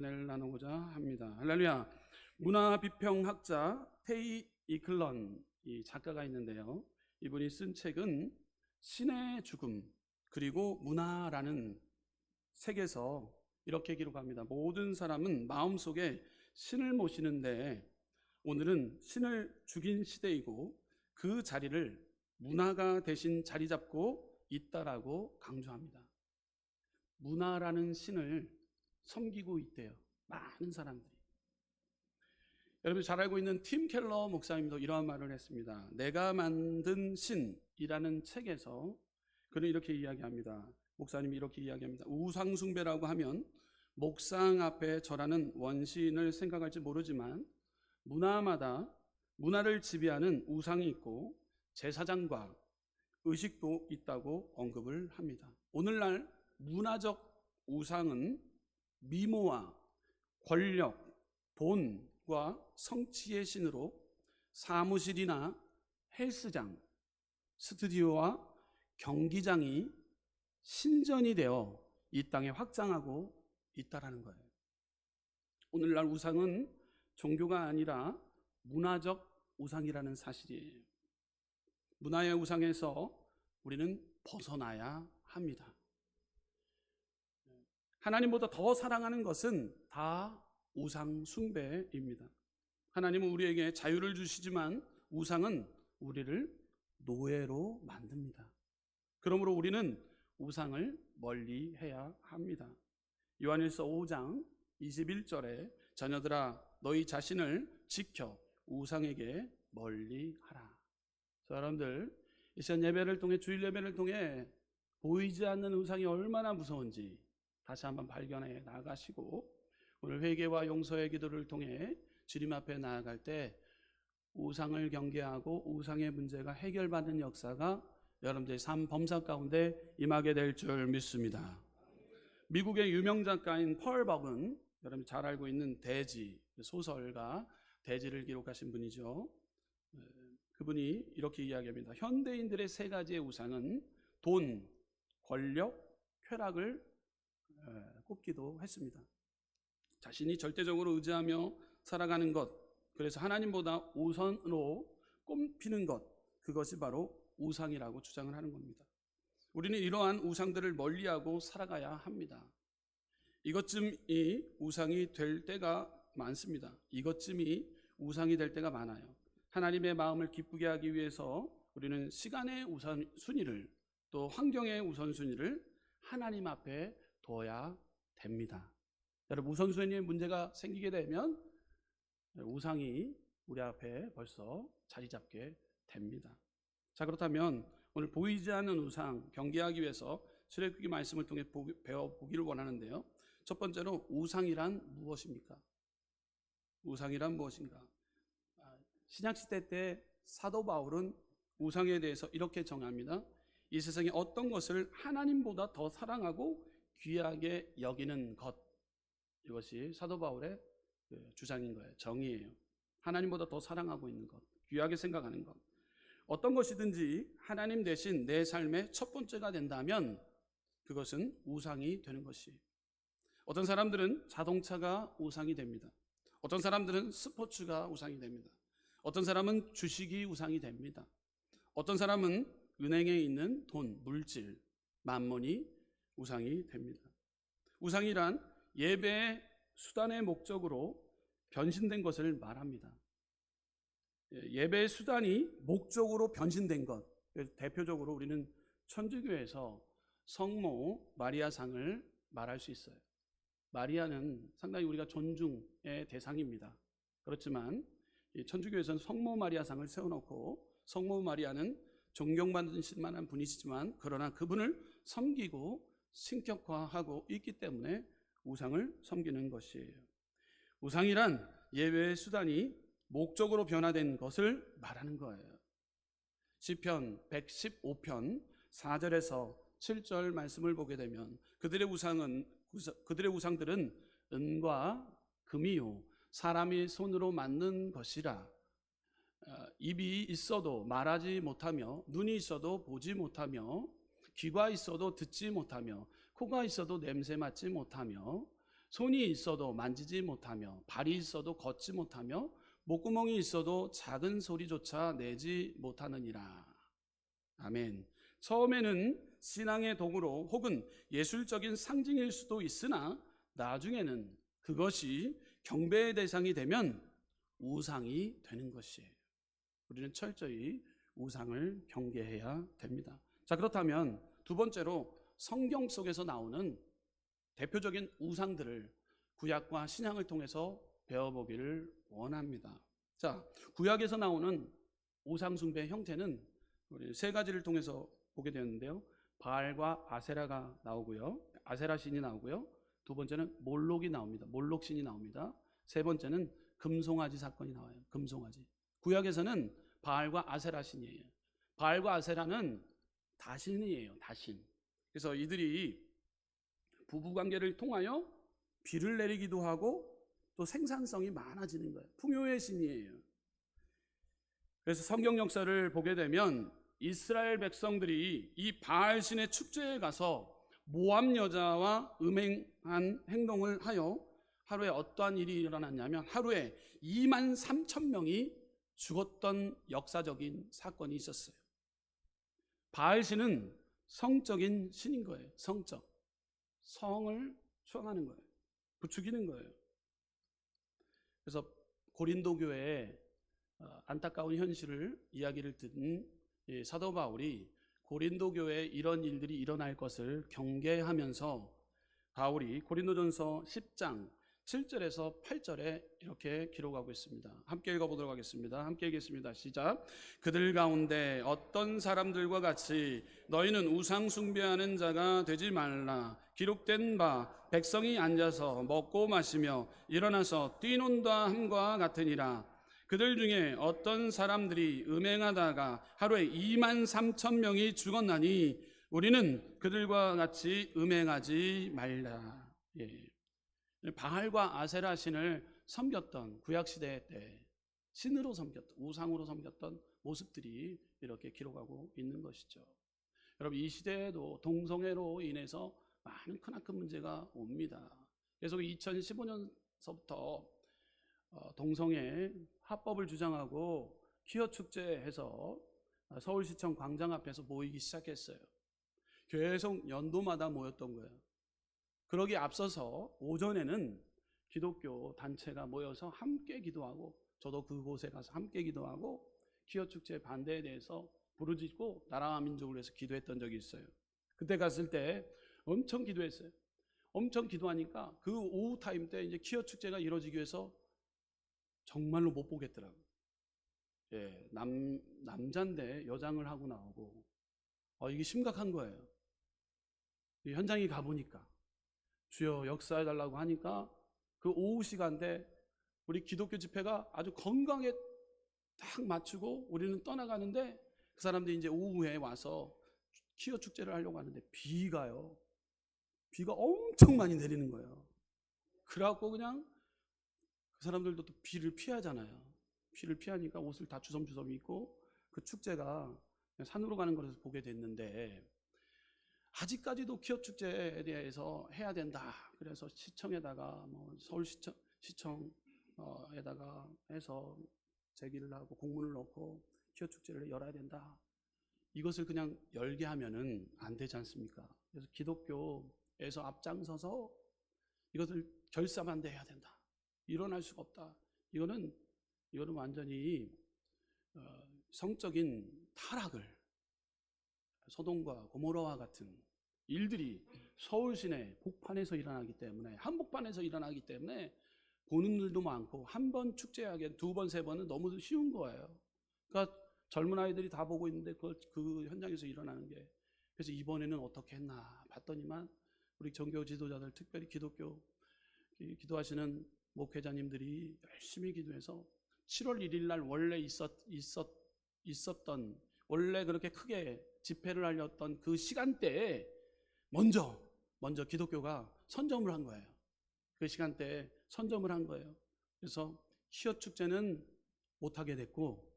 은혜를 나누고자 합니다. 할렐루야. 문화비평학자 테이 이클런 이 작가가 있는데요. 이분이 쓴 책은 신의 죽음 그리고 문화라는 책에서 이렇게 기록합니다. 모든 사람은 마음속에 신을 모시는데 오늘은 신을 죽인 시대이고 그 자리를 문화가 대신 자리 잡고 있다라고 강조합니다. 문화라는 신을 섬기고 있대요. 많은 사람들이. 여러분 잘 알고 있는 팀 켈러 목사님도 이러한 말을 했습니다. 내가 만든 신이라는 책에서 그는 이렇게 이야기합니다. 목사님이 이렇게 이야기합니다. 우상숭배라고 하면 목상 앞에 절하는 원시인을 생각할지 모르지만 문화마다 문화를 지배하는 우상이 있고 제사장과 의식도 있다고 언급을 합니다. 오늘날 문화적 우상은 미모와 권력, 돈과 성취의 신으로 사무실이나 헬스장, 스튜디오와 경기장이 신전이 되어 이 땅에 확장하고 있다라는 거예요. 오늘날 우상은 종교가 아니라 문화적 우상이라는 사실이에요. 문화의 우상에서 우리는 벗어나야 합니다. 하나님보다 더 사랑하는 것은 다 우상 숭배입니다. 하나님은 우리에게 자유를 주시지만 우상은 우리를 노예로 만듭니다. 그러므로 우리는 우상을 멀리해야 합니다. 요한일서 5장 21절에 자녀들아 너희 자신을 지켜 우상에게 멀리하라. 여러분들 이 시간 예배를 통해 주일 예배를 통해 보이지 않는 우상이 얼마나 무서운지 다시 한번 발견해 나가시고 오늘 회개와 용서의 기도를 통해 주님 앞에 나아갈 때 우상을 경계하고 우상의 문제가 해결받는 역사가 여러분들의 삶 범사 가운데 임하게 될 줄 믿습니다. 미국의 유명 작가인 펄 버근, 여러분 잘 알고 있는 대지, 소설가 대지를 기록하신 분이죠. 그분이 이렇게 이야기합니다. 현대인들의 세 가지의 우상은 돈, 권력, 쾌락을 꼽기도 했습니다. 자신이 절대적으로 의지하며 살아가는 것, 그래서 하나님보다 우선으로 꼽히는 것, 그것이 바로 우상이라고 주장을 하는 겁니다. 우리는 이러한 우상들을 멀리하고 살아가야 합니다. 이것쯤이 우상이 될 때가 많습니다. 이것쯤이 우상이 될 때가 많아요. 하나님의 마음을 기쁘게 하기 위해서 우리는 시간의 우선순위를 또 환경의 우선순위를 하나님 앞에 둬야 됩니다. 여러분 우선순위에 문제가 생기게 되면 우상이 우리 앞에 벌써 자리 잡게 됩니다. 자, 그렇다면 오늘 보이지 않는 우상 경계하기 위해서 출애굽기 말씀을 통해 배워보기를 원하는데요. 첫 번째로 우상이란 무엇입니까? 우상이란 무엇인가? 신약시대 때 사도 바울은 우상에 대해서 이렇게 정합니다. 이 세상에 어떤 것을 하나님보다 더 사랑하고 귀하게 여기는 것, 이것이 사도 바울의 주장인 거예요. 정의예요. 하나님보다 더 사랑하고 있는 것, 귀하게 생각하는 것. 어떤 것이든지 하나님 대신 내 삶의 첫 번째가 된다면 그것은 우상이 되는 것이에요. 어떤 사람들은 자동차가 우상이 됩니다. 어떤 사람들은 스포츠가 우상이 됩니다. 어떤 사람은 주식이 우상이 됩니다. 어떤 사람은 은행에 있는 돈, 물질, 만몬이 우상이 됩니다. 우상이란 예배의 수단의 목적으로 변신된 것을 말합니다. 예배의 수단이 목적으로 변신된 것, 대표적으로 우리는 천주교에서 성모 마리아상을 말할 수 있어요. 마리아는 상당히 우리가 존중의 대상입니다. 그렇지만 천주교에서는 성모 마리아상을 세워놓고 성모 마리아는 존경받으실 만한 분이시지만 그러나 그분을 섬기고 신격화하고 있기 때문에 우상을 섬기는 것이에요. 우상이란 예배의 수단이 목적으로 변화된 것을 말하는 거예요. 시편 115편 4절에서 7절 말씀을 보게 되면 그들의 우상들은 은과 금이요 사람이 손으로 만든 것이라. 입이 있어도 말하지 못하며 눈이 있어도 보지 못하며 귀가 있어도 듣지 못하며 코가 있어도 냄새 맡지 못하며 손이 있어도 만지지 못하며 발이 있어도 걷지 못하며 목구멍이 있어도 작은 소리조차 내지 못하느니라. 아멘. 처음에는 신앙의 도구로 혹은 예술적인 상징일 수도 있으나 나중에는 그것이 경배의 대상이 되면 우상이 되는 것이에요. 우리는 철저히 우상을 경계해야 됩니다. 자, 그렇다면 두 번째로 성경 속에서 나오는 대표적인 우상들을 구약과 신약을 통해서 배워보기를 원합니다. 자, 구약에서 나오는 우상 숭배의 형태는 우리 세 가지를 통해서 보게 되는데요. 바알과 아세라가 나오고요. 아세라 신이 나오고요. 두 번째는 몰록이 나옵니다. 몰록 신이 나옵니다. 세 번째는 금송아지 사건이 나와요. 금송아지. 구약에서는 바알과 아세라 신이에요. 바알과 아세라는 다신이에요. 다신. 그래서 이들이 부부관계를 통하여 비를 내리기도 하고 또 생산성이 많아지는 거예요. 풍요의 신이에요. 그래서 성경 역사를 보게 되면 이스라엘 백성들이 이 바알 신의 축제에 가서 모압 여자와 음행한 행동을 하여 하루에 어떠한 일이 일어났냐면 하루에 2만 3천 명이 죽었던 역사적인 사건이 있었어요. 바알 신은 성적인 신인 거예요. 성적. 성을 추앙하는 거예요. 부추기는 거예요. 그래서 고린도 교회의 안타까운 현실을 이야기를 듣는 사도 바울이 고린도 교회에 이런 일들이 일어날 것을 경계하면서 바울이 고린도전서 10장 7절에서 8절에 이렇게 기록하고 있습니다. 함께 읽어보도록 하겠습니다. 함께 읽겠습니다. 시작. 그들 가운데 어떤 사람들과 같이 너희는 우상 숭배하는 자가 되지 말라. 기록된 바 백성이 앉아서 먹고 마시며 일어나서 뛰논다 함과 같으니라. 그들 중에 어떤 사람들이 음행하다가 하루에 2만 3천 명이 죽었나니 우리는 그들과 같이 음행하지 말라. 예. 바알과 아세라 신을 섬겼던 구약시대 때 신으로 섬겼던, 우상으로 섬겼던 모습들이 이렇게 기록하고 있는 것이죠. 여러분, 이 시대에도 동성애로 인해서 많은 크나큰 문제가 옵니다. 그래서 2015년서부터 동성애 합법을 주장하고 퀴어 축제해서 서울시청 광장 앞에서 모이기 시작했어요. 계속 연도마다 모였던 거예요. 그러기에 앞서서 오전에는 기독교 단체가 모여서 함께 기도하고, 저도 그곳에 가서 함께 기도하고 퀴어 축제 반대에 대해서 부르짖고 나라와 민족을 위해서 기도했던 적이 있어요. 그때 갔을 때 엄청 기도했어요. 엄청 기도하니까 그 오후 타임 때 이제 퀴어 축제가 이루어지기 위해서 정말로 못 보겠더라고요. 예, 남자인데 여장을 하고 나오고, 이게 심각한 거예요. 현장에 가보니까 주여 역사해달라고 하니까 그 오후 시간대 우리 기독교 집회가 아주 건강에 딱 맞추고 우리는 떠나가는데 그 사람들이 이제 오후에 와서 퀴어 축제를 하려고 하는데 비가 엄청 많이 내리는 거예요. 그래갖고 그냥 그 사람들도 또 비를 피하잖아요. 비를 피하니까 옷을 다 주섬주섬 입고 그 축제가 산으로 가는 것을 보게 됐는데, 아직까지도 퀴어 축제에 대해서 해야 된다. 그래서 시청에다가 시청에다가 해서 제기를 하고 공문을 넣고 퀴어 축제를 열어야 된다. 이것을 그냥 열게 하면은 안 되지 않습니까? 그래서 기독교에서 앞장서서 이것을 결사반대해야 된다. 일어날 수가 없다. 이거는 완전히 성적인 타락을, 소돔과 고모라와 같은 일들이 서울 시내 복판에서 일어나기 때문에, 한복판에서 일어나기 때문에 보는 일도 많고, 한 번 축제하기엔 두 번, 세 번은 너무 쉬운 거예요. 그러니까 젊은 아이들이 다 보고 있는데 그 현장에서 일어나는 게, 그래서 이번에는 어떻게 했나 봤더니만 우리 종교 지도자들, 특별히 기독교 기도하시는 목회자님들이 열심히 기도해서 7월 1일 날 원래 있었던 원래 그렇게 크게 집회를 하렸던 그 시간대에 먼저 기독교가 선점을 한 거예요. 그 시간대에 선점을 한 거예요. 그래서 퀴어 축제는 못하게 됐고,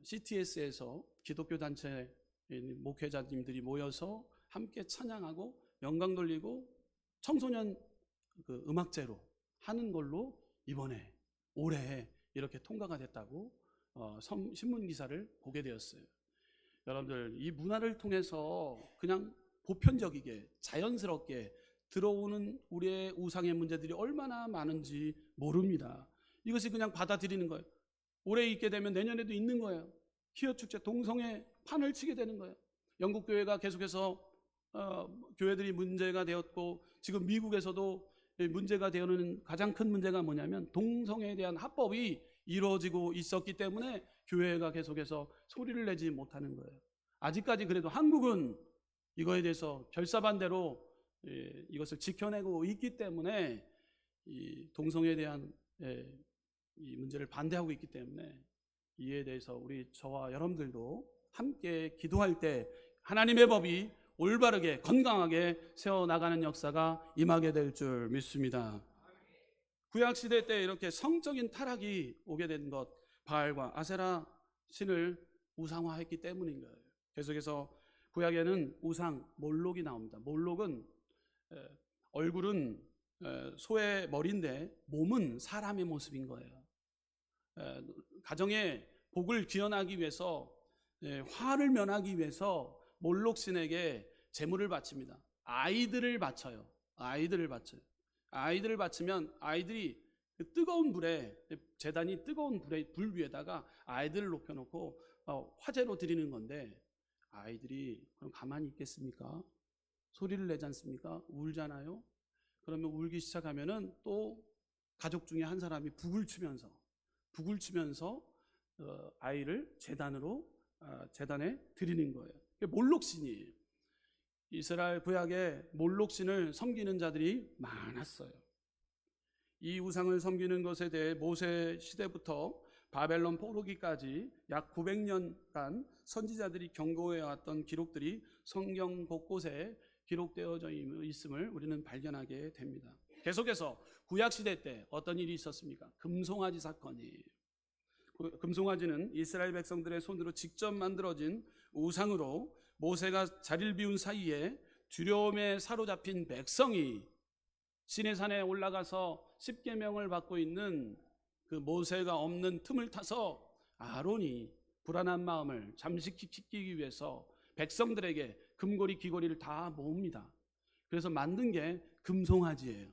CTS에서 기독교 단체 목회자님들이 모여서 함께 찬양하고 영광 돌리고 청소년 그 음악제로 하는 걸로 이번에 올해 이렇게 통과가 됐다고 신문 기사를 보게 되었어요. 여러분들, 이 문화를 통해서 그냥 보편적이게 자연스럽게 들어오는 우리의 우상의 문제들이 얼마나 많은지 모릅니다. 이것이 그냥 받아들이는 거예요. 올해 있게 되면 내년에도 있는 거예요. 히어축제 동성애 판을 치게 되는 거예요. 영국 교회가 계속해서 교회들이 문제가 되었고, 지금 미국에서도 문제가 되는 가장 큰 문제가 뭐냐면 동성애에 대한 합법이 이루어지고 있었기 때문에 교회가 계속해서 소리를 내지 못하는 거예요. 아직까지 그래도 한국은 이거에 대해서 결사반대로 이것을 지켜내고 있기 때문에 이 동성애에 대한 이 문제를 반대하고 있기 때문에 이에 대해서 저와 여러분들도 함께 기도할 때 하나님의 법이 올바르게 건강하게 세워나가는 역사가 임하게 될 줄 믿습니다. 구약시대 때 이렇게 성적인 타락이 오게 된 것, 바알과 아세라 신을 우상화했기 때문인 거예요. 계속해서 구약에는 우상 몰록이 나옵니다. 몰록은 얼굴은 소의 머리인데 몸은 사람의 모습인 거예요. 가정의 복을 기원하기 위해서, 화를 면하기 위해서 몰록신에게 제물을 바칩니다. 아이들을 바쳐요. 아이들을 바치면 아이들이 그 뜨거운 불에, 제단이 뜨거운 불 위에다가 아이들을 높여놓고 화제로 드리는 건데, 아이들이 그럼 가만히 있겠습니까? 소리를 내지 않습니까? 울잖아요. 그러면 울기 시작하면은 또 가족 중에 한 사람이 북을 치면서 아이를 제단에 드리는 거예요. 몰록신이에요. 이스라엘 구약에 몰록신을 섬기는 자들이 많았어요. 이 우상을 섬기는 것에 대해 모세 시대부터 바벨론 포로기까지 약 900년간 선지자들이 경고해왔던 기록들이 성경 곳곳에 기록되어져 있음을 우리는 발견하게 됩니다. 계속해서 구약시대 때 어떤 일이 있었습니까? 금송아지 사건이에요. 금송아지는 이스라엘 백성들의 손으로 직접 만들어진 우상으로 모세가 자리를 비운 사이에 두려움에 사로잡힌 백성이 시내산에 올라가서 십계명을 받고 있는 그 모세가 없는 틈을 타서 아론이 불안한 마음을 잠식시키기 위해서 백성들에게 금고리 귀고리를 다 모읍니다. 그래서 만든 게 금송아지예요.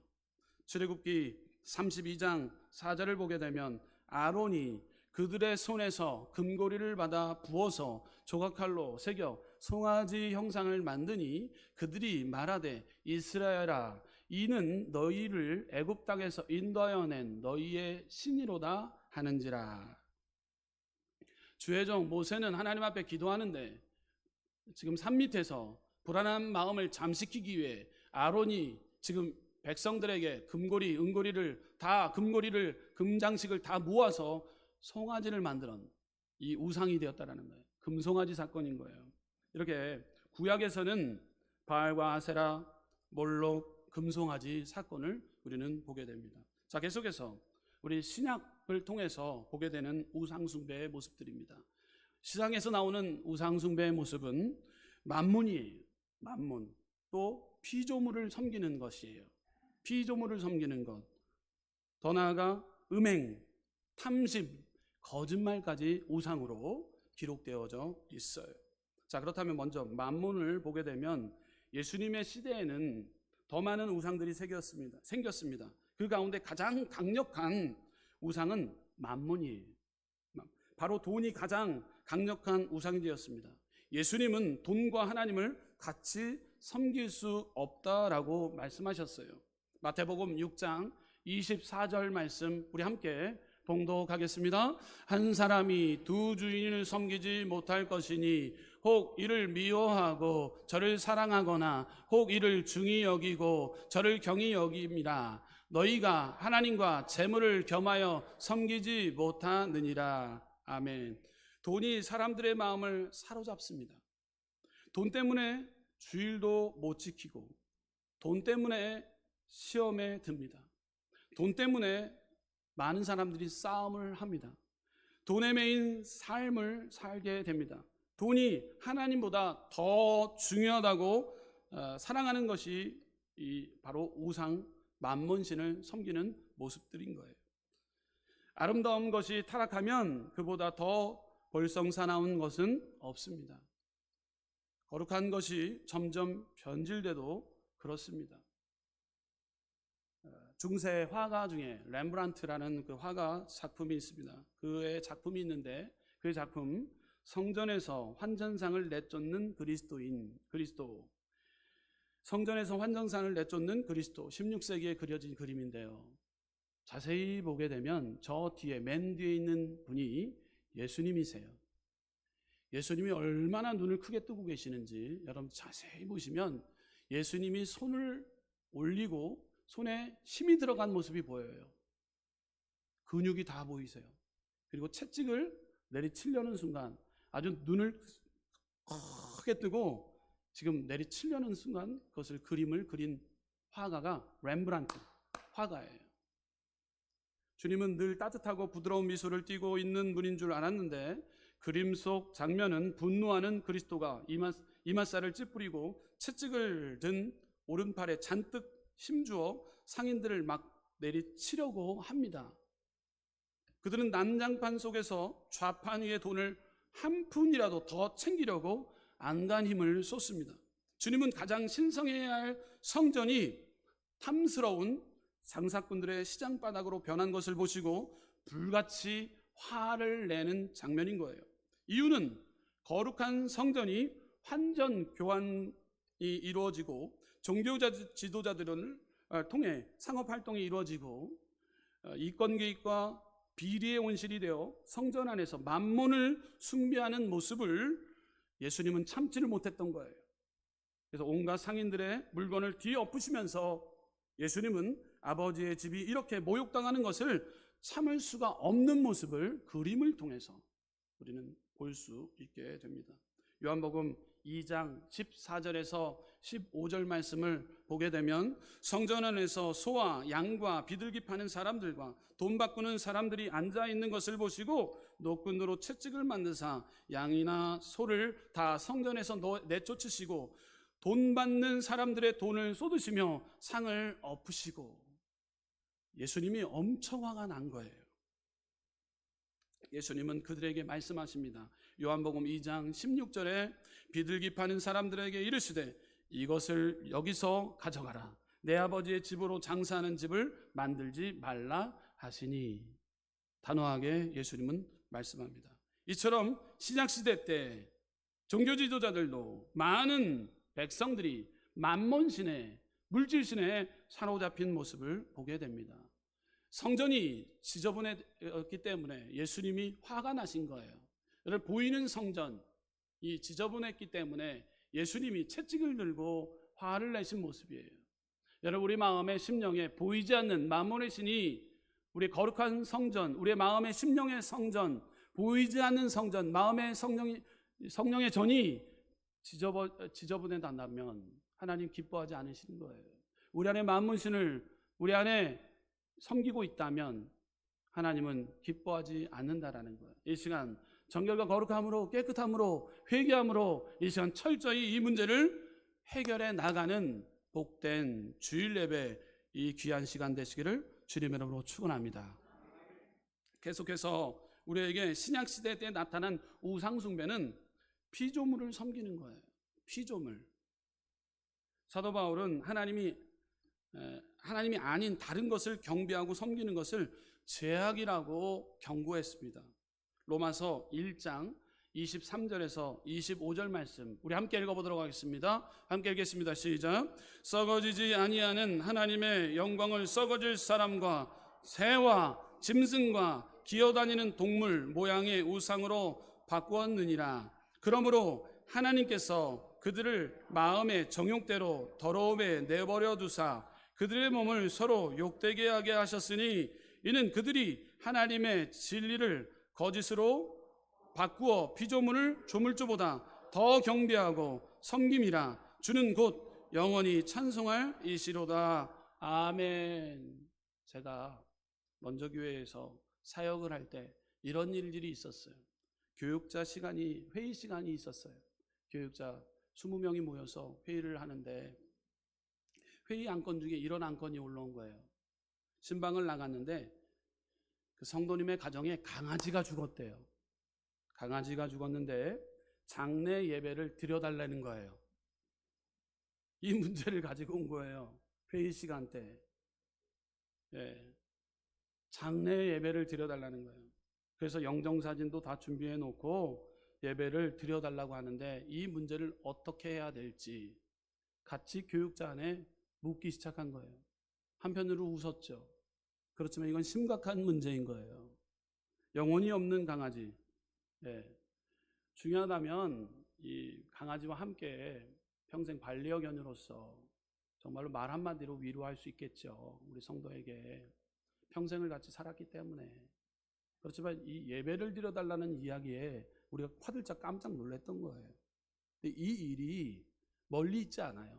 출애굽기 32장 4절을 보게 되면 아론이 그들의 손에서 금고리를 받아 부어서 조각칼로 새겨 송아지 형상을 만드니 그들이 말하되 이스라엘아 이는 너희를 애굽 땅에서 인도하여 낸 너희의 신이로다 하는지라. 주의 종 모세는 하나님 앞에 기도하는데 지금 산 밑에서 불안한 마음을 잠식히기 위해 아론이 지금 백성들에게 금고리, 은고리를 다 금장식을 다 모아서 송아지를 만드는 이 우상이 되었다라는 거예요. 금송아지 사건인 거예요. 이렇게 구약에서는 바알과 아세라, 몰록, 금송아지 사건을 우리는 보게 됩니다. 자, 계속해서 우리 신약을 통해서 보게 되는 우상숭배의 모습들입니다. 시장에서 나오는 우상숭배의 모습은 만문이에요. 만문. 또 피조물을 섬기는 것이에요. 피조물을 섬기는 것. 더 나아가 음행, 탐심, 거짓말까지 우상으로 기록되어져 있어요. 자, 그렇다면 먼저 만문을 보게 되면 예수님의 시대에는 더 많은 우상들이 생겼습니다. 그 가운데 가장 강력한 우상은 만문이에요. 바로 돈이 가장 강력한 우상이 되었습니다. 예수님은 돈과 하나님을 같이 섬길 수 없다라고 말씀하셨어요. 마태복음 6장 24절 말씀 우리 함께 봉독하겠습니다. 한 사람이 두 주인을 섬기지 못할 것이니 혹 이를 미워하고 저를 사랑하거나 혹 이를 중히 여기고 저를 경히 여김이라. 너희가 하나님과 재물을 겸하여 섬기지 못하느니라. 아멘. 돈이 사람들의 마음을 사로잡습니다. 돈 때문에 주일도 못 지키고 돈 때문에 시험에 듭니다. 돈 때문에 많은 사람들이 싸움을 합니다. 돈에 매인 삶을 살게 됩니다. 돈이 하나님보다 더 중요하다고 사랑하는 것이 바로 우상 만몬신을 섬기는 모습들인 거예요. 아름다운 것이 타락하면 그보다 더 볼썽사나운 것은 없습니다. 거룩한 것이 점점 변질돼도 그렇습니다. 중세 화가 중에 렘브란트라는 그 화가 작품이 있습니다. 그의 작품이 있는데 그 작품 성전에서 환전상을 내쫓는 그리스도. 성전에서 환전상을 내쫓는 그리스도, 16세기에 그려진 그림인데요. 자세히 보게 되면 저 뒤에 맨 뒤에 있는 분이 예수님이세요. 예수님이 얼마나 눈을 크게 뜨고 계시는지 여러분 자세히 보시면 예수님이 손을 올리고 손에 힘이 들어간 모습이 보여요. 근육이 다 보이세요. 그리고 채찍을 내리치려는 순간 아주 눈을 크게 뜨고 지금 내리치려는 순간 그것을 그림을 그린 화가가 렘브란트 화가예요. 주님은 늘 따뜻하고 부드러운 미소를 띠고 있는 분인 줄 알았는데 그림 속 장면은 분노하는 그리스도가 이맛살을 찌푸리고 채찍을 든 오른팔에 잔뜩 힘주어 상인들을 막 내리치려고 합니다. 그들은 난장판 속에서 좌판 위에 돈을 한 푼이라도 더 챙기려고 안간 힘을 쏟습니다. 주님은 가장 신성해야 할 성전이 탐스러운 장사꾼들의 시장 바닥으로 변한 것을 보시고 불같이 화를 내는 장면인 거예요. 이유는 거룩한 성전이 환전 교환이 이루어지고 종교 지도자들을 통해 상업 활동이 이루어지고 이권 개입과 비리의 온실이 되어 성전 안에서 만몬을 숭배하는 모습을 예수님은 참지를 못했던 거예요. 그래서 온갖 상인들의 물건을 뒤엎으시면서 예수님은 아버지의 집이 이렇게 모욕당하는 것을 참을 수가 없는 모습을 그림을 통해서 우리는 볼 수 있게 됩니다. 요한복음 2장 14절에서 15절 말씀을 보게 되면 성전 안에서 소와 양과 비둘기 파는 사람들과 돈 바꾸는 사람들이 앉아 있는 것을 보시고 노끈으로 채찍을 만드사 양이나 소를 다 성전에서 내쫓으시고 돈 받는 사람들의 돈을 쏟으시며 상을 엎으시고 예수님이 엄청 화가 난 거예요. 예수님은 그들에게 말씀하십니다. 요한복음 2장 16절에 비둘기 파는 사람들에게 이르시되 이것을 여기서 가져가라. 내 아버지의 집으로 장사하는 집을 만들지 말라 하시니. 단호하게 예수님은 말씀합니다. 이처럼 신약시대 때 종교 지도자들도 많은 백성들이 만몬신에 물질신에 사로잡힌 모습을 보게 됩니다. 성전이 지저분했기 때문에 예수님이 화가 나신 거예요. 여러분 보이는 성전이 지저분했기 때문에 예수님이 채찍을 들고 화를 내신 모습이에요. 여러분 우리 마음의 심령에 보이지 않는 만몬의 신이 우리 거룩한 성전, 우리의 마음의 심령의 성전, 보이지 않는 성전, 마음의 성령의 전이 지저분해진다면 하나님 기뻐하지 않으시는 거예요. 우리 안에 만몬신을 우리 안에 섬기고 있다면 하나님은 기뻐하지 않는다라는 거예요. 이 시간 정결과 거룩함으로 깨끗함으로 회개함으로 이 시간 철저히 이 문제를 해결해 나가는 복된 주일 예배 이 귀한 시간 되시기를 주님의 이름으로 축원합니다. 계속해서 우리에게 신약 시대 때 나타난 우상 숭배는 피조물을 섬기는 거예요. 피조물. 사도 바울은 하나님이 아닌 다른 것을 경배하고 섬기는 것을 죄악이라고 경고했습니다. 로마서 1장 23절에서 25절 말씀 우리 함께 읽어보도록 하겠습니다. 함께 읽겠습니다. 시작. 썩어지지 아니하는 하나님의 영광을 썩어질 사람과 새와 짐승과 기어다니는 동물 모양의 우상으로 바꾸었느니라. 그러므로 하나님께서 그들을 마음의 정욕대로 더러움에 내버려 두사 그들의 몸을 서로 욕되게 하게 하셨으니 이는 그들이 하나님의 진리를 거짓으로 바꾸어 피조물을 조물주보다 더 경배하고 섬김이라. 주는 곧 영원히 찬송할 이시로다. 아멘. 제가 먼저 교회에서 사역을 할 때 이런 일들이 있었어요. 교육자 시간이 회의 시간이 있었어요. 교육자 20명이 모여서 회의를 하는데 회의 안건 중에 이런 안건이 올라온 거예요. 신방을 나갔는데 그 성도님의 가정에 강아지가 죽었대요. 강아지가 죽었는데 장례 예배를 드려달라는 거예요. 이 문제를 가지고 온 거예요. 회의 시간 때. 예, 장례 예배를 드려달라는 거예요. 그래서 영정사진도 다 준비해 놓고 예배를 드려달라고 하는데 이 문제를 어떻게 해야 될지 같이 교육자 안에 묻기 시작한 거예요. 한편으로 웃었죠. 그렇지만 이건 심각한 문제인 거예요. 영혼이 없는 강아지. 예, 중요하다면 이 강아지와 함께 평생 반려견으로서 정말로 말 한마디로 위로할 수 있겠죠. 우리 성도에게 평생을 같이 살았기 때문에. 그렇지만 이 예배를 드려달라는 이야기에 우리가 화들짝 깜짝 놀랐던 거예요. 이 일이 멀리 있지 않아요.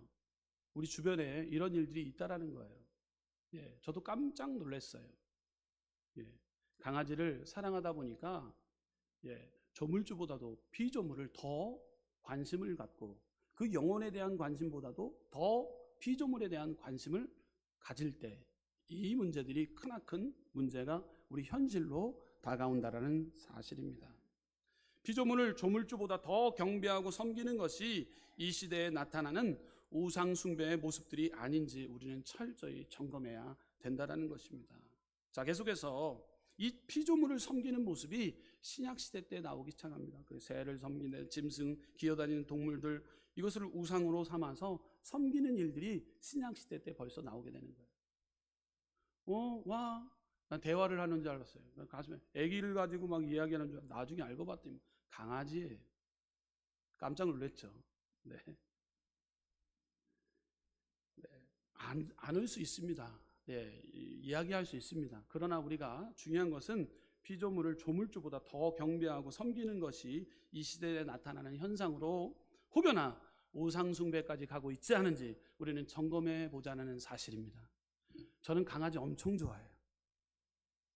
우리 주변에 이런 일들이 있다라는 거예요. 예, 저도 깜짝 놀랐어요. 예, 강아지를 사랑하다 보니까 조물주보다도 피조물을 더 관심을 갖고 그 영혼에 대한 관심보다도 더 피조물에 대한 관심을 가질 때 이 문제들이 크나큰 문제가 우리 현실로 다가온다라는 사실입니다. 피조물을 조물주보다 더 경배하고 섬기는 것이 이 시대에 나타나는 우상 숭배의 모습들이 아닌지 우리는 철저히 점검해야 된다는 것입니다. 자, 계속해서 이 피조물을 섬기는 모습이 신약 시대 때 나오기 시작합니다. 그 새를 섬기는 짐승, 기어다니는 동물들, 이것을 우상으로 삼아서 섬기는 일들이 신약 시대 때 벌써 나오게 되는 거예요. 난 대화를 하는 줄 알았어요. 가슴에 아기를 가지고 막 이야기하는 줄 알았는데 나중에 알고 봤더니 강아지예요. 깜짝 놀랐죠. 네. 안을 수 있습니다. 네, 이야기할 수 있습니다. 그러나 우리가 중요한 것은 피조물을 조물주보다 더 경배하고 섬기는 것이 이 시대에 나타나는 현상으로 혹여나 우상숭배까지 가고 있지 않은지 우리는 점검해 보자는 사실입니다. 저는 강아지 엄청 좋아해요.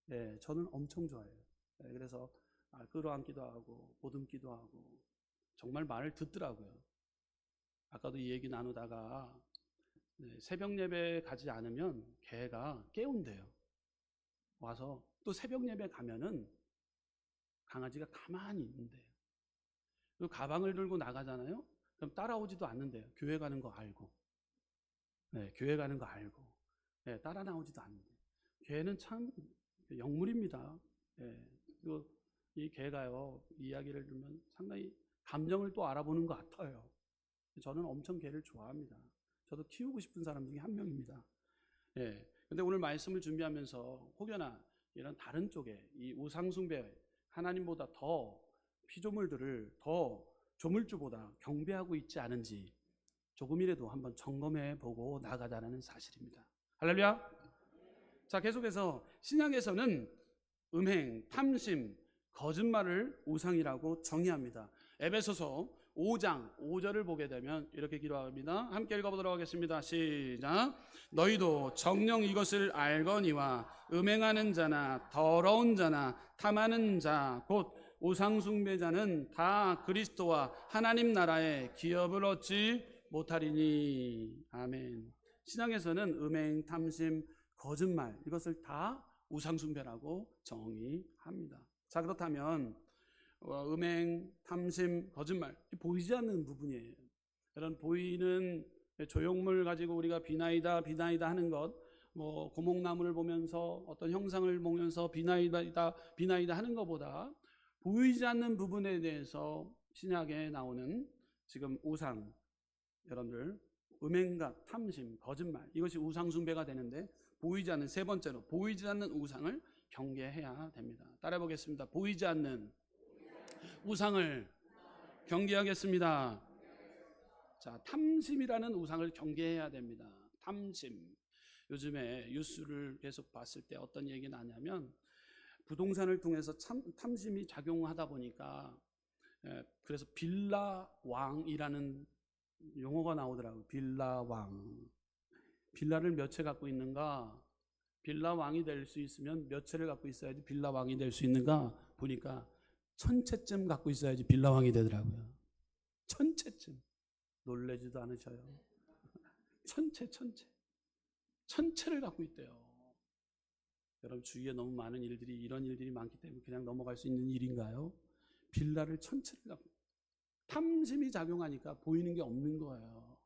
네, 저는 엄청 좋아해요. 네, 그래서 끌어안기도 하고 보듬기도 하고 정말 말을 듣더라고요. 아까도 이 얘기 나누다가 새벽 예배 가지 않으면 개가 깨운대요. 와서 또 새벽 예배 가면은 강아지가 가만히 있는데요. 그리고 가방을 들고 나가잖아요. 그럼 따라오지도 않는데요. 교회 가는 거 알고. 네, 교회 가는 거 알고. 네, 따라 나오지도 않는데. 개는 참 영물입니다. 네, 그리고 이 개가요, 이야기를 들으면 상당히 감정을 또 알아보는 것 같아요. 저는 엄청 개를 좋아합니다. 저도 키우고 싶은 사람 중에 한 명입니다. 예. 근데 오늘 말씀을 준비하면서 혹여나 이런 다른 쪽에 이 우상숭배, 하나님보다 더 피조물들을 더 조물주보다 경배하고 있지 않은지 조금이라도 한번 점검해 보고 나가자는 사실입니다. 할렐루야. 자, 계속해서 신약에서는 음행, 탐심, 거짓말을 우상이라고 정의합니다. 에베소서 5장 5절을 보게 되면 이렇게 기록합니다. 함께 읽어보도록 하겠습니다. 시작. 너희도 정녕 이것을 알거니와 음행하는 자나 더러운 자나 탐하는 자 곧 우상숭배자는 다 그리스도와 하나님 나라의 기업을 얻지 못하리니. 아멘. 신약에서는 음행, 탐심, 거짓말 이것을 다 우상숭배라고 정의합니다. 자, 그렇다면 음행, 탐심, 거짓말 보이지 않는 부분이에요. 이런 보이는 조형물 가지고 우리가 비나이다 하는 것, 뭐 고목나무를 보면서 어떤 형상을 보면서 비나이다 하는 것보다 보이지 않는 부분에 대해서 신약에 나오는 지금 우상, 여러분들 음행과 탐심, 거짓말 이것이 우상숭배가 되는데 보이지 않는 세 번째로 보이지 않는 우상을 경계해야 됩니다. 따라해 보겠습니다. 보이지 않는 우상을 경계하겠습니다. 자, 탐심이라는 우상을 경계해야 됩니다. 탐심. 요즘에 뉴스를 계속 봤을 때 어떤 얘기가 나냐면 부동산을 통해서 탐심이 작용하다 보니까 그래서 빌라왕이라는 용어가 나오더라고요. 빌라왕. 빌라를 몇 채 갖고 있는가? 빌라왕이 될 수 있으면 몇 채를 갖고 있어야지 빌라왕이 될 수 있는가? 보니까 1000채쯤 갖고 있어야지 빌라왕이 되더라고요. 1000채쯤. 놀라지도 않으셔요. 1000채. 천체를 갖고 있대요. 여러분 주위에 너무 많은 일들이 이런 일들이 많기 때문에 그냥 넘어갈 수 있는 일인가요? 빌라를 천체를 갖고 탐심이 작용하니까 보이는 게 없는 거예요.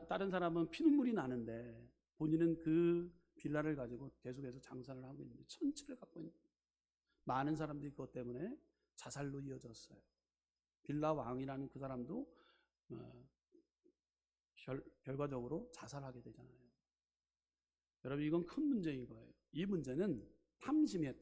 다른 사람은 피눈물이 나는데 본인은 그 빌라를 가지고 계속해서 장사를 하고 있는데 천체를 갖고 있는 거예요. 많은 사람들이 그것 때문에 자살로 이어졌어요. 빌라 왕이라는 그 사람도 결과적으로 자살하게 되잖아요. 여러분 이건 큰 문제인 거예요. 이 문제는 탐심이에요.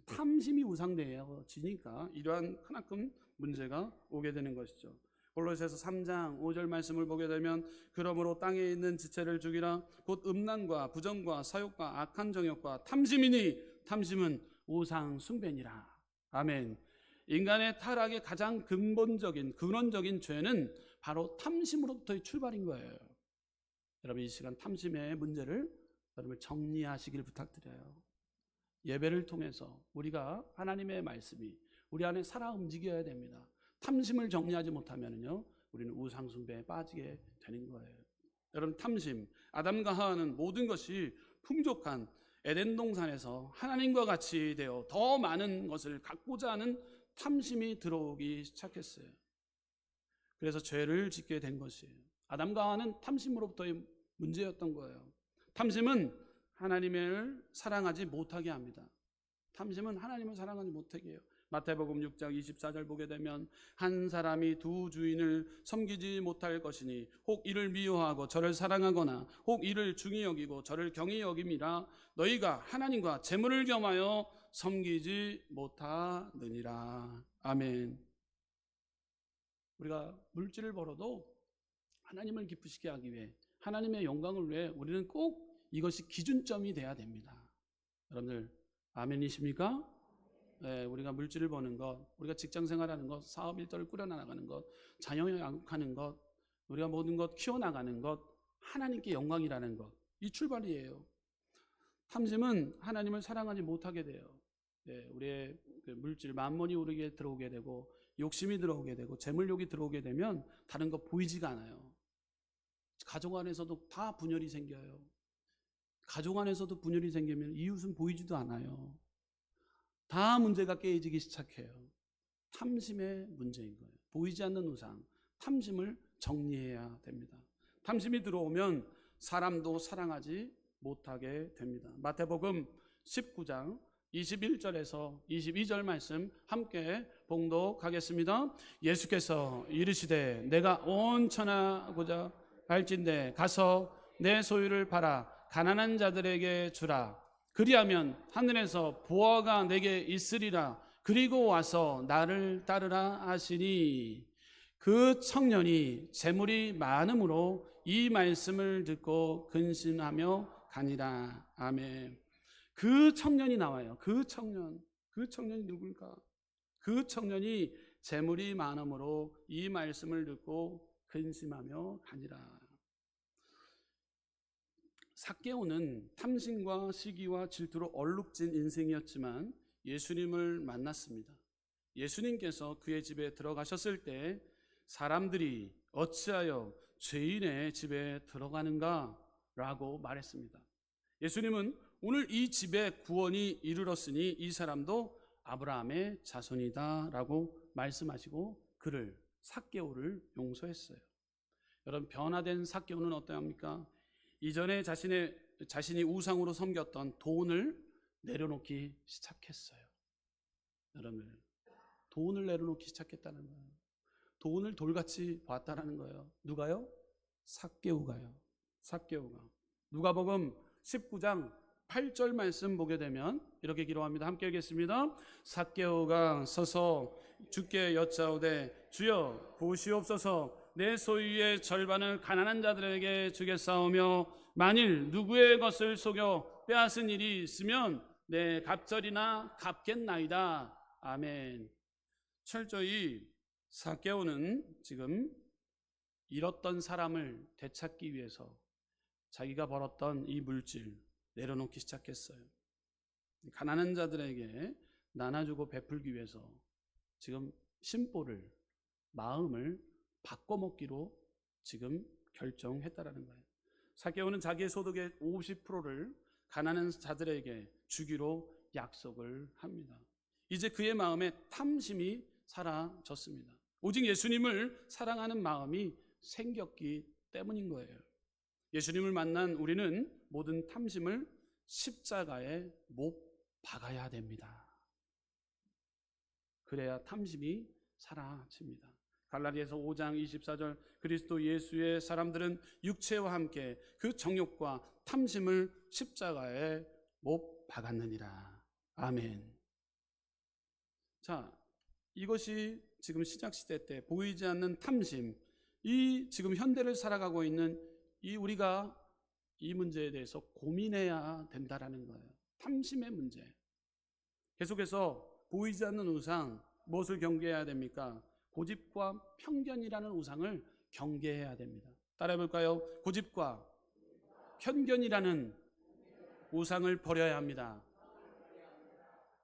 탐심이 우상되어지니까 이러한 크나큰 문제가 오게 되는 것이죠. 골로새서 3장 5절 말씀을 보게 되면 그러므로 땅에 있는 지체를 죽이라 곧 음란과 부정과 사욕과 악한 정욕과 탐심이니 탐심은 우상 숭배니라. 아멘. 인간의 타락의 가장 근원적인 죄는 바로 탐심으로부터의 출발인 거예요. 여러분 이 시간 탐심의 문제를 여러분 정리하시길 부탁드려요. 예배를 통해서 우리가 하나님의 말씀이 우리 안에 살아 움직여야 됩니다. 탐심을 정리하지 못하면요 우리는 우상 숭배에 빠지게 되는 거예요. 여러분 탐심, 아담과 하와는 모든 것이 풍족한 에덴 동산에서 하나님과 같이 되어 더 많은 것을 갖고자 하는 탐심이 들어오기 시작했어요. 그래서 죄를 짓게 된 것이에요. 아담과 하와는 탐심으로부터의 문제였던 거예요. 탐심은 하나님을 사랑하지 못하게 합니다. 탐심은 하나님을 사랑하지 못하게 해요. 마태복음 6장 24절 보게 되면 한 사람이 두 주인을 섬기지 못할 것이니 혹 이를 미워하고 저를 사랑하거나 혹 이를 중히 여기고 저를 경히 여김이라 너희가 하나님과 재물을 겸하여 섬기지 못하느니라. 아멘. 우리가 물질을 벌어도 하나님을 기쁘시게 하기 위해 하나님의 영광을 위해 우리는 꼭 이것이 기준점이 돼야 됩니다. 여러분들 아멘이십니까? 네, 우리가 물질을 버는 것, 우리가 직장 생활하는 것, 사업 일터를 꾸려나가는 것, 자녀 양육하는 것, 우리가 모든 것 키워나가는 것, 하나님께 영광이라는 것, 이 출발이에요. 탐심은 하나님을 사랑하지 못하게 돼요. 네, 우리의 그 물질, 만몬이 우리에게 들어오게 되고 욕심이 들어오게 되고 재물욕이 들어오게 되면 다른 거 보이지가 않아요. 가족 안에서도 다 분열이 생겨요. 가족 안에서도 분열이 생기면 이웃은 보이지도 않아요. 다 문제가 깨지기 시작해요. 탐심의 문제인 거예요. 보이지 않는 우상, 탐심을 정리해야 됩니다. 탐심이 들어오면 사람도 사랑하지 못하게 됩니다. 마태복음 19장 21절에서 22절 말씀 함께 봉독하겠습니다. 예수께서 이르시되 내가 온 천하고자 갈진대 가서 내 소유를 팔아 가난한 자들에게 주라. 그리하면 하늘에서 보화가 내게 있으리라. 그리고 와서 나를 따르라 하시니 그 청년이 재물이 많음으로 이 말씀을 듣고 근심하며 가니라. 아멘. 그 청년이 나와요. 그 청년이 누굴까? 그 청년이 재물이 많음으로 이 말씀을 듣고 근심하며 가니라. 삭개오는 탐심과 시기와 질투로 얼룩진 인생이었지만 예수님을 만났습니다. 예수님께서 그의 집에 들어가셨을 때 사람들이 어찌하여 죄인의 집에 들어가는가? 라고 말했습니다. 예수님은 오늘 이 집에 구원이 이르렀으니 이 사람도 아브라함의 자손이다 라고 말씀하시고 그를 삭개오를 용서했어요. 여러분 변화된 삭개오는 어떠합니까? 이전에 자신이 우상으로 섬겼던 돈을 내려놓기 시작했어요. 여러분 돈을 내려놓기 시작했다는 거예요. 돈을 돌같이 봤다는 거예요. 누가요? 삭개오가요. 삭개오가. 누가복음 19장 8절 말씀 보게 되면 이렇게 기록합니다. 함께 읽겠습니다. 삭개오가 서서 주께 여짜오되 주여 보시옵소서 내 소유의 절반을 가난한 자들에게 주겠사오며 만일 누구의 것을 속여 빼앗은 일이 있으면 내 갑절이나 갚겠나이다. 아멘. 철저히 삭개오는 지금 잃었던 사람을 되찾기 위해서 자기가 벌었던 이 물질 내려놓기 시작했어요. 가난한 자들에게 나눠주고 베풀기 위해서 지금 심보를 마음을 바꿔먹기로 지금 결정했다라는 거예요. 삭개오는 자기의 소득의 50%를 가난한 자들에게 주기로 약속을 합니다. 이제 그의 마음에 탐심이 사라졌습니다. 오직 예수님을 사랑하는 마음이 생겼기 때문인 거예요. 예수님을 만난 우리는 모든 탐심을 십자가에 못 박아야 됩니다. 그래야 탐심이 사라집니다. 갈라디아서 5장 24절, 그리스도 예수의 사람들은 육체와 함께 그 정욕과 탐심을 십자가에 못 박았느니라. 아멘. 자, 이것이 지금 시작 시대 때 보이지 않는 탐심, 이 지금 현대를 살아가고 있는 이 우리가 이 문제에 대해서 고민해야 된다라는 거예요. 탐심의 문제. 계속해서 보이지 않는 우상, 무엇을 경계해야 됩니까? 고집과 편견이라는 우상을 경계해야 됩니다. 따라해 볼까요? 고집과 편견이라는 우상을 버려야 합니다.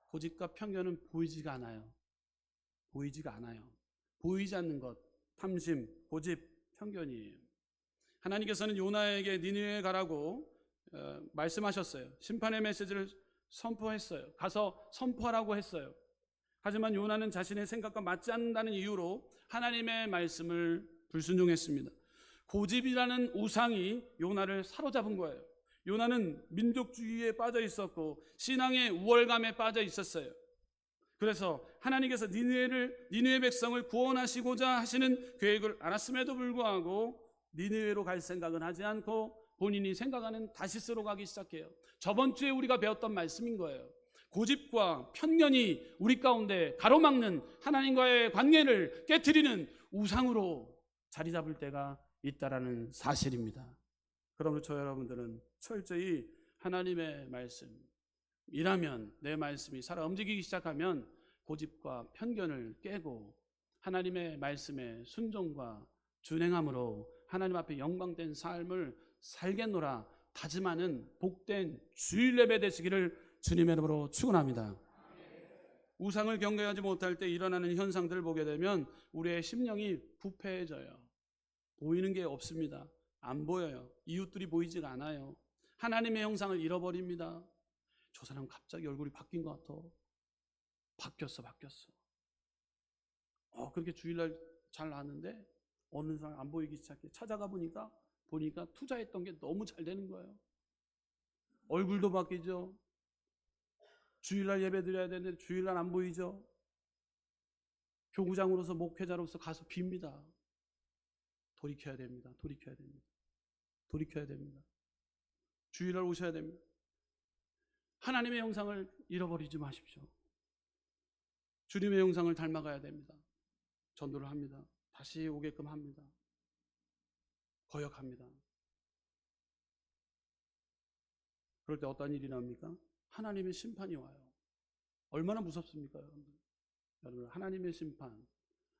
고집과 편견은 보이지가 않아요. 보이지가 않아요. 보이지 않는 것, 탐심, 고집, 편견이에요. 하나님께서는 요나에게 니느웨에 가라고 말씀하셨어요. 심판의 메시지를 선포했어요. 가서 선포하라고 했어요. 하지만 요나는 자신의 생각과 맞지 않는다는 이유로 하나님의 말씀을 불순종했습니다. 고집이라는 우상이 요나를 사로잡은 거예요. 요나는 민족주의에 빠져 있었고 신앙의 우월감에 빠져 있었어요. 그래서 하나님께서 니느웨 백성을 구원하시고자 하시는 계획을 알았음에도 불구하고 니느웨로 갈 생각은 하지 않고 본인이 생각하는 다시스로 가기 시작해요. 저번 주에 우리가 배웠던 말씀인 거예요. 고집과 편견이 우리 가운데 가로막는 하나님과의 관계를 깨트리는 우상으로 자리 잡을 때가 있다라는 사실입니다. 그러므로 저 여러분들은 철저히 하나님의 말씀이라면, 내 말씀이 살아 움직이기 시작하면 고집과 편견을 깨고 하나님의 말씀에 순종과 준행함으로 하나님 앞에 영광된 삶을 살겠노라 다짐하는 복된 주일 예배 되시기를 주님의 이름으로 축원합니다. 우상을 경계하지 못할 때 일어나는 현상들을 보게 되면 우리의 심령이 부패해져요. 보이는 게 없습니다. 안 보여요. 이웃들이 보이지가 않아요. 하나님의 형상을 잃어버립니다. 저 사람 갑자기 얼굴이 바뀐 것 같아. 바뀌었어. 그렇게 주일날 잘 나왔는데 어느 사람 안 보이기 시작해. 찾아가 보니까 투자했던 게 너무 잘 되는 거예요. 얼굴도 바뀌죠. 주일날 예배 드려야 되는데 주일날 안 보이죠. 교구장으로서 목회자로서 가서 빕니다. 돌이켜야 됩니다. 주일날 오셔야 됩니다. 하나님의 형상을 잃어버리지 마십시오. 주님의 형상을 닮아가야 됩니다. 전도를 합니다. 다시 오게끔 합니다. 거역합니다. 그럴 때 어떤 일이 납니까? 하나님의 심판이 와요. 얼마나 무섭습니까, 여러분들? 여러분, 하나님의 심판.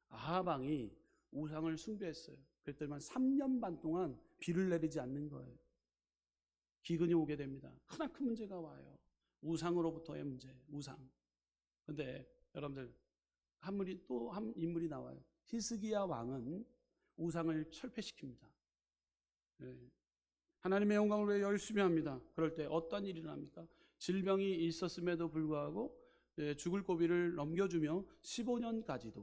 아합 왕이 우상을 숭배했어요. 그랬더니만 3년 반 동안 비를 내리지 않는 거예요. 기근이 오게 됩니다. 크나큰 문제가 와요. 우상으로부터의 문제, 우상. 근데 여러분들, 한 인물이 나와요. 히스기야 왕은 우상을 철폐시킵니다. 하나님의 영광을 위해 열심히 합니다. 그럴 때 어떤 일이 납니까? 질병이 있었음에도 불구하고 죽을 고비를 넘겨주며 15년까지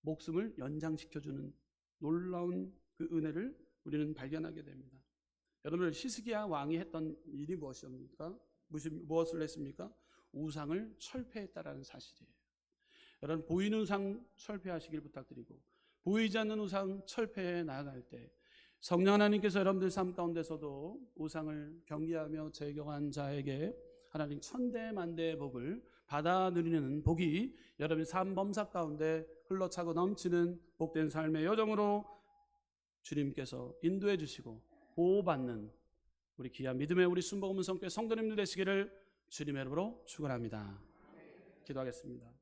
목숨을 연장시켜주는 놀라운 그 은혜를 우리는 발견하게 됩니다. 여러분, 히스기야 왕이 했던 일이 무엇입니까? 무엇을 했습니까? 우상을 철폐했다라는 사실이에요. 여러분, 보이는 우상 철폐하시길 부탁드리고, 보이지 않는 우상 철폐해 나아갈 때 성령 하나님께서 여러분들 삶 가운데서도 우상을 경계하며 제경한 자에게 하나님 천대만대의 복을 받아 누리는 복이 여러분 삶 범사 가운데 흘러차고 넘치는 복된 삶의 여정으로 주님께서 인도해 주시고 보호받는 우리 귀한 믿음의 우리 순복음 성교회 성도님들 되시기를 주님의 이름으로 축원합니다. 기도하겠습니다.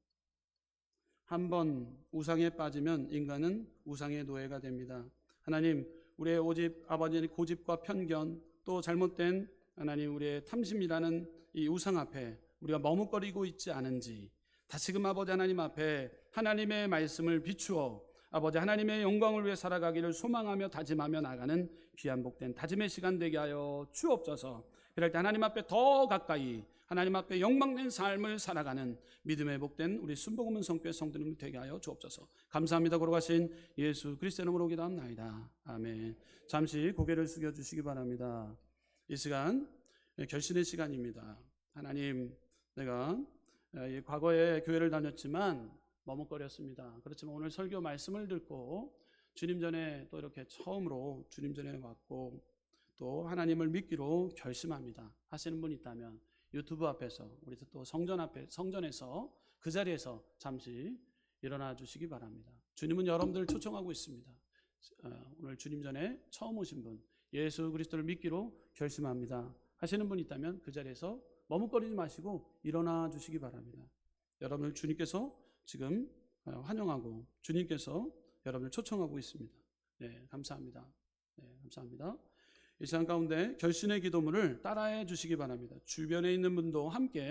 한번 우상에 빠지면 인간은 우상의 노예가 됩니다. 하나님, 우리의 오직 아버지의 고집과 편견, 또 잘못된 하나님 우리의 탐심이라는 이 우상 앞에 우리가 머뭇거리고 있지 않은지 다시금 아버지 하나님 앞에 하나님의 말씀을 비추어 아버지 하나님의 영광을 위해 살아가기를 소망하며 다짐하며 나가는 귀한 복된 다짐의 시간 되게 하여 주옵소서. 그럴 때 하나님 앞에 더 가까이 하나님 앞에 영광된 삶을 살아가는 믿음의 복된 우리 순복음은 성교회 성도님 되게 하여 주옵소서. 감사합니다. 걸어가신 예수 그리스도의 이름으로 기도합나이다. 아멘. 잠시 고개를 숙여주시기 바랍니다. 이 시간 결신의 시간입니다. 하나님, 내가 과거에 교회를 다녔지만 머뭇거렸습니다. 그렇지만 오늘 설교 말씀을 듣고 주님 전에 또 이렇게 처음으로 주님 전에 왔고 또 하나님을 믿기로 결심합니다 하시는 분 있다면 유튜브 앞에서 우리 또 성전에서 그 자리에서 잠시 일어나 주시기 바랍니다. 주님은 여러분들을 초청하고 있습니다. 오늘 주님 전에 처음 오신 분, 예수 그리스도를 믿기로 결심합니다 하시는 분 있다면 그 자리에서 머뭇거리지 마시고 일어나 주시기 바랍니다. 여러분을 주님께서 지금 환영하고 주님께서 여러분을 초청하고 있습니다. 네, 감사합니다. 네, 감사합니다. 이 시간 가운데 결신의 기도문을 따라해 주시기 바랍니다. 주변에 있는 분도 함께